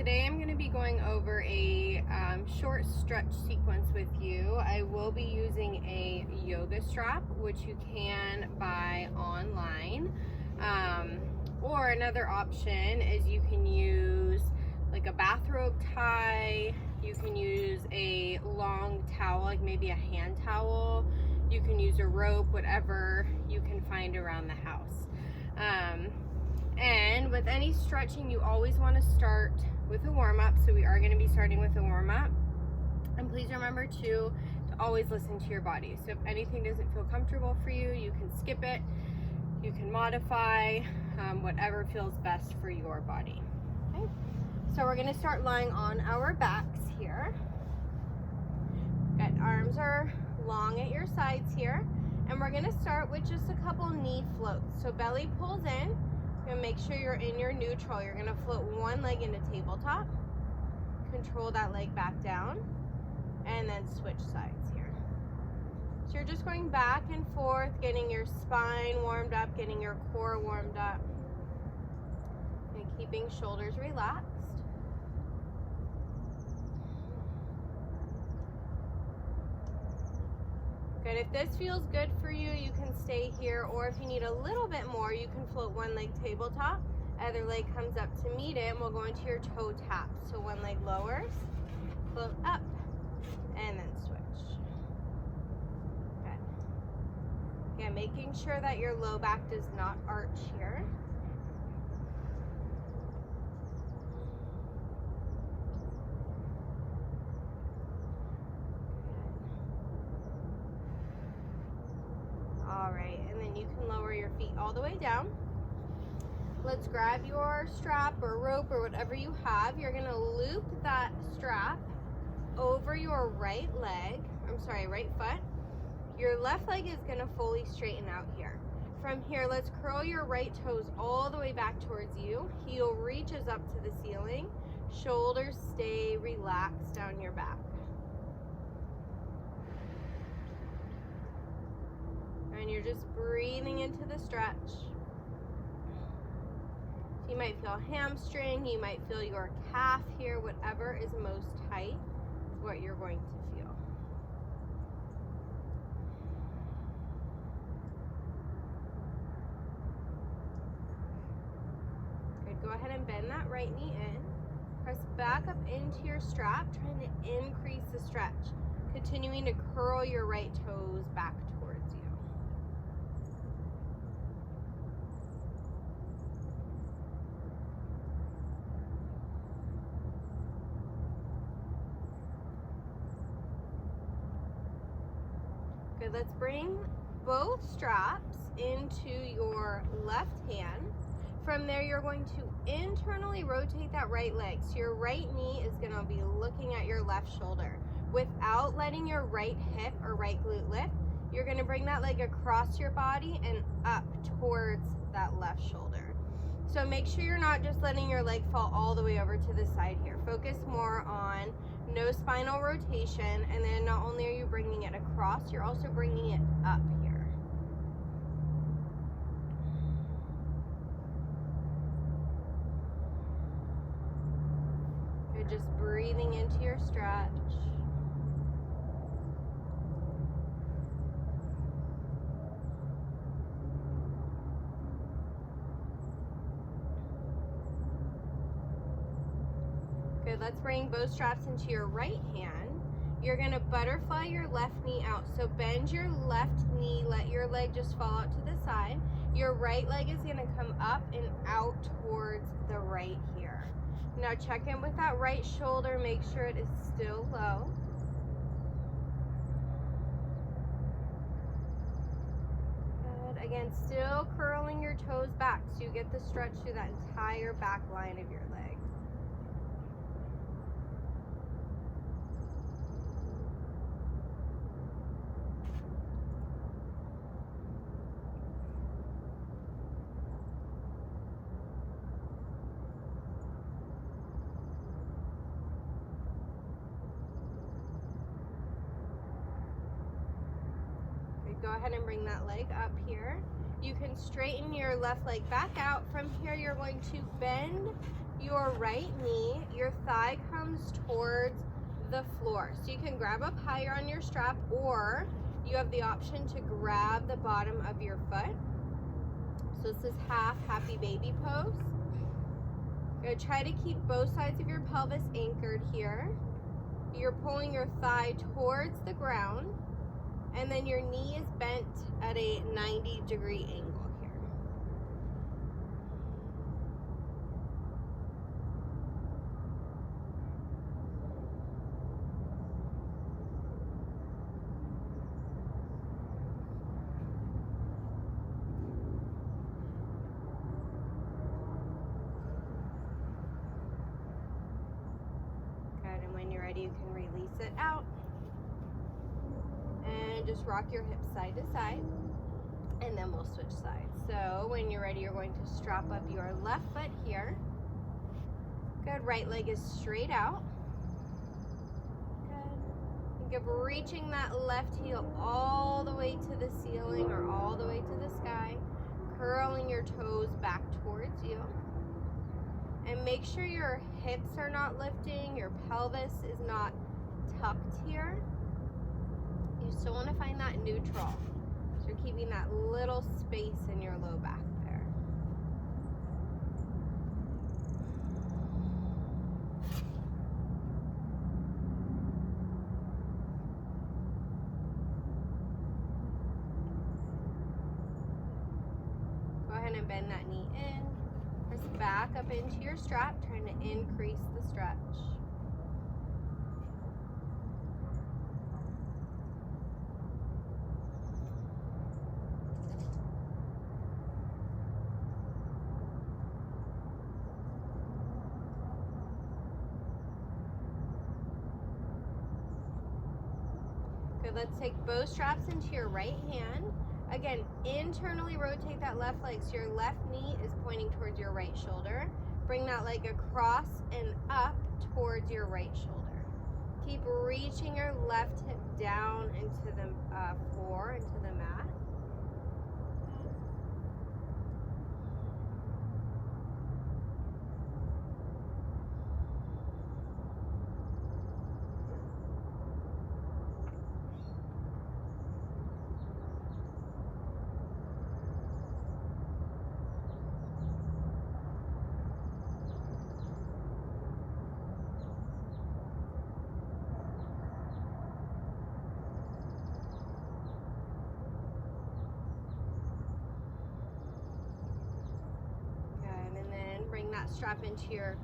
today I'm going to be going over a short stretch sequence with you. I will be using a yoga strap, which you can buy online. Or another option is you can use like a bathrobe tie. You can use a long towel, like maybe a hand towel. You can use a rope, whatever you can find around the house. And with any stretching, you always want to start with a warm-up. So we are going to be starting with a warm-up. And please remember to always listen to your body. So if anything doesn't feel comfortable for you, you can skip it. You can modify whatever feels best for your body. Okay. So we're going to start lying on our backs here. Good. Arms are long at your sides here. And we're going to start with just a couple knee floats. So belly pulls in. You're going to make sure you're in your neutral. You're going to float one leg into tabletop. Control that leg back down. And then switch sides here. So you're just going back and forth, getting your spine warmed up, getting your core warmed up. And keeping shoulders relaxed. Good. If this feels good for you, you can stay here, or if you need a little bit more, you can float one leg tabletop, other leg comes up to meet it, and we'll go into your toe taps. So one leg lowers, float up, and then switch. Good. Again, making sure that your low back does not arch here. All right, and then you can lower your feet all the way down. Let's grab your strap or rope or whatever you have. You're gonna loop that strap over your right foot. Your left leg is gonna fully straighten out here. From here, let's curl your right toes all the way back towards you. Heel reaches up to the ceiling. Shoulders stay relaxed down your back. And you're just breathing into the stretch. So you might feel hamstring, you might feel your calf here, whatever is most tight is what you're going to feel. Good, go ahead and bend that right knee in. Press back up into your strap, trying to increase the stretch. Continuing to curl your right toes back towards you. Good, let's bring both straps into your left hand. From there, you're going to internally rotate that right leg. So your right knee is gonna be looking at your left shoulder. Without letting your right hip or right glute lift, you're gonna bring that leg across your body and up towards that left shoulder. So make sure you're not just letting your leg fall all the way over to the side here. Focus more on no spinal rotation, and then not only are you bringing it across, you're also bringing it up here. You're just breathing into your stretch. Good, let's bring both straps into your right hand. You're gonna butterfly your left knee out. So bend your left knee, let your leg just fall out to the side. Your right leg is gonna come up and out towards the right here. Now check in with that right shoulder, make sure it is still low. Good, again, still curling your toes back so you get the stretch through that entire back line of your leg. Go ahead and bring that leg up here. You can straighten your left leg back out. From here, you're going to bend your right knee, your thigh comes towards the floor. So you can grab up higher on your strap, or you have the option to grab the bottom of your foot. So this is half happy baby pose. You're gonna try to keep both sides of your pelvis anchored here. You're pulling your thigh towards the ground, and then your knee is bent at a 90-degree angle. You can release it out and just rock your hips side to side, and then we'll switch sides. So when you're ready, you're going to strap up your left foot here. Good. Right leg is straight out. Good. Think of reaching that left heel all the way to the ceiling or all the way to the sky, curling your toes back towards you. And make sure your hips are not lifting, your pelvis is not tucked here. You still want to find that neutral. So you're keeping that little space in your low back there. Go ahead and bend that knee in. Press back up into your strap, trying to increase the stretch. Good, let's take both straps into your right hand. Again, internally rotate that left leg so your left knee is pointing towards your right shoulder. Bring that leg across and up towards your right shoulder. Keep reaching your left hip down into the floor, into the mat. That strap into your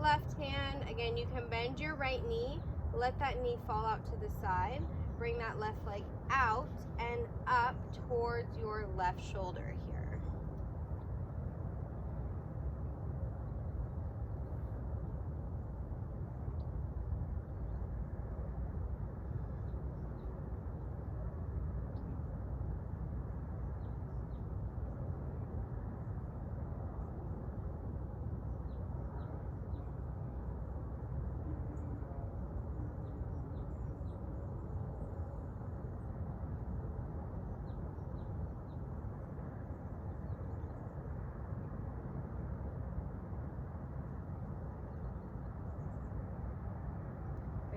left hand. Again, you can bend your right knee, let that knee fall out to the side, bring that left leg out and up towards your left shoulder here.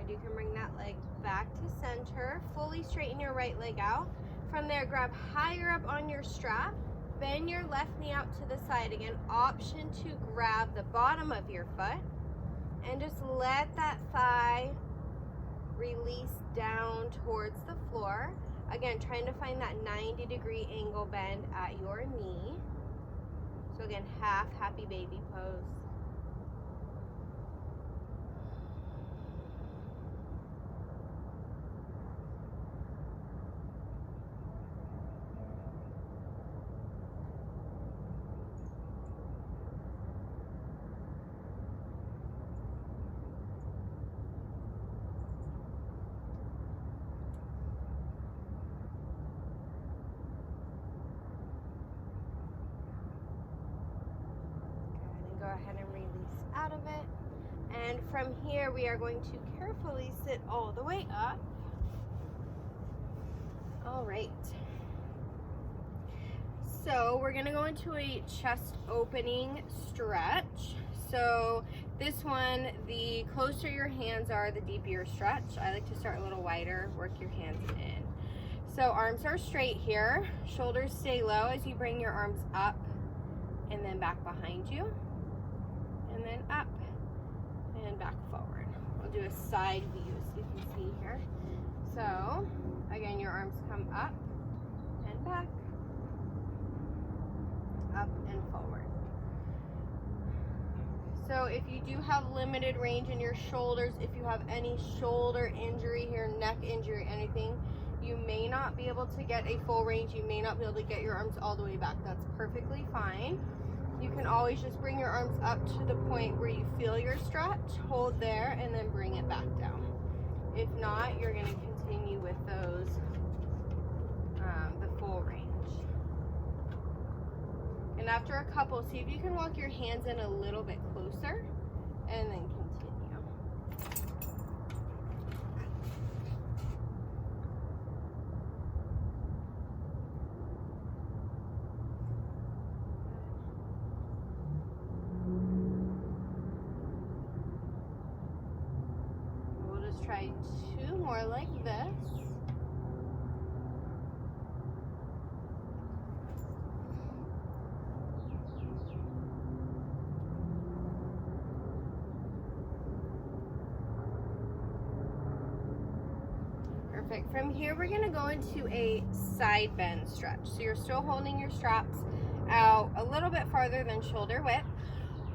You can bring that leg back to center, fully straighten your right leg out. From there, grab higher up on your strap, bend your left knee out to the side. Again, option to grab the bottom of your foot and just let that thigh release down towards the floor. Again, trying to find that 90-degree angle bend at your knee. So again, half happy baby pose. Go ahead and release out of it. And from here, we are going to carefully sit all the way up. All right. So we're gonna go into a chest opening stretch. So this one, the closer your hands are, the deeper your stretch. I like to start a little wider, work your hands in. So arms are straight here, shoulders stay low as you bring your arms up and then back behind you, and then up and back forward. We'll do a side view so you can see here. So again, your arms come up and back, up and forward. So if you do have limited range in your shoulders, if you have any shoulder injury here, neck injury, anything, you may not be able to get a full range. You may not be able to get your arms all the way back. That's perfectly fine. You can always just bring your arms up to the point where you feel your stretch, hold there, and then bring it back down. If not, you're going to continue with those, the full range. And after a couple, see if you can walk your hands in a little bit closer, and then continue. We'll just try 2 more like this. Perfect. From here, we're going to go into a side bend stretch. So you're still holding your straps out a little bit farther than shoulder width.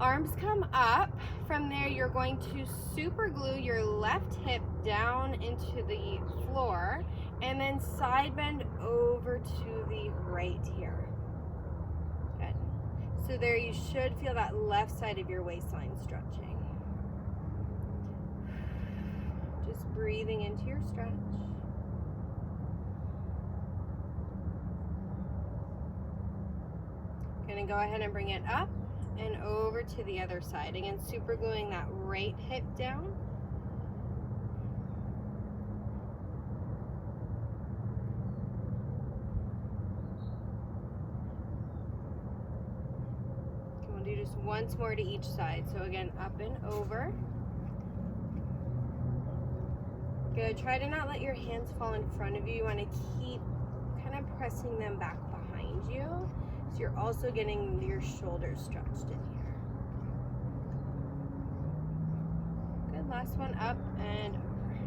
Arms come up. From there, you're going to super glue your left hip down into the floor and then side bend over to the right here. Good. So there you should feel that left side of your waistline stretching. Just breathing into your stretch. Gonna go ahead and bring it up and over to the other side. Again, super gluing that right hip down. Okay, we'll do just once more to each side. So again, up and over. Good. Try to not let your hands fall in front of you. You want to keep kind of pressing them back behind you. So you're also getting your shoulders stretched in here. Good, last one up and over.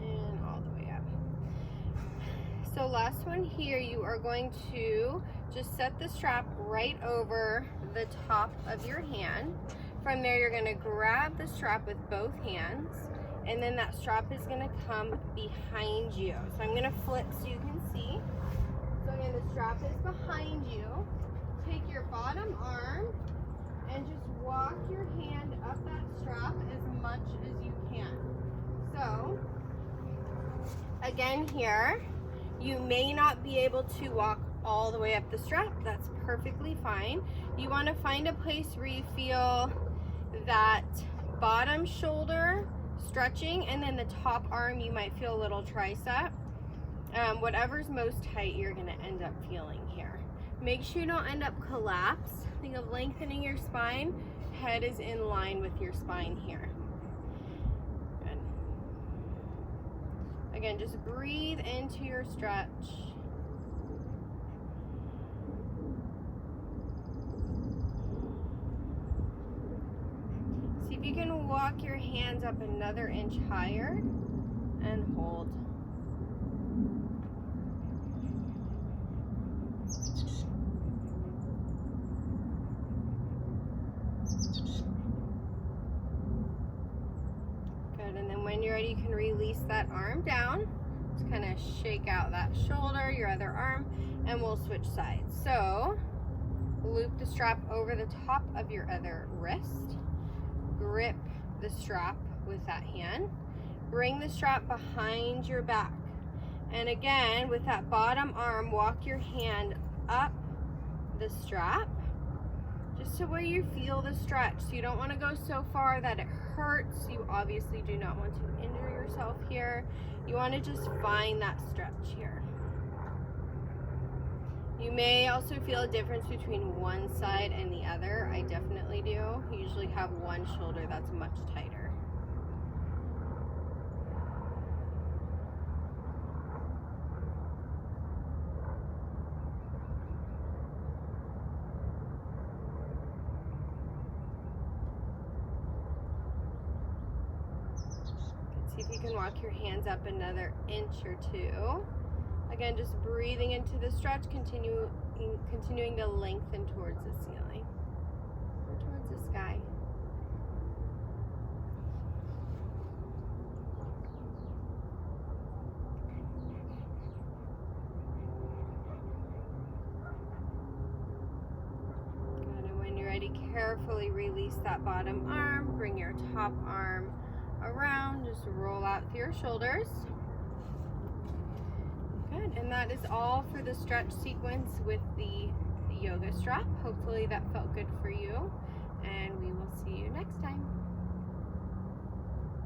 And all the way up. So last one here, you are going to just set the strap right over the top of your hand. From there, you're going to grab the strap with both hands, and then that strap is going to come behind you. So I'm going to flip so you can see. So again, the strap is behind you. Take your bottom arm and just walk your hand up that strap as much as you can. So again here, you may not be able to walk all the way up the strap. That's perfectly fine. You want to find a place where you feel that bottom shoulder stretching, and then the top arm you might feel a little tricep. Whatever's most tight, you're going to end up feeling here. Make sure you don't end up collapse. Think of lengthening your spine. Head is in line with your spine here. Good. Again, just breathe into your stretch. See if you can walk your hands up another inch higher and hold. Good, and then when you're ready, you can release that arm down. Just kind of shake out that shoulder, your other arm, and we'll switch sides. So, loop the strap over the top of your other wrist. Grip the strap with that hand. Bring the strap behind your back. And again, with that bottom arm, walk your hand up the strap. just to where you feel the stretch. So you don't want to go so far that it hurts. You obviously do not want to injure yourself here. You want to just find that stretch here. You may also feel a difference between one side and the other. I definitely do. You usually have one shoulder that's much tighter. See if you can walk your hands up another inch or two. Again, just breathing into the stretch, continuing to lengthen towards the ceiling or towards the sky. Good, and when you're ready, carefully release that bottom arm, bring your top arm around, just roll out through your shoulders. Good, and that is all for the stretch sequence with the yoga strap. Hopefully that felt good for you, and we will see you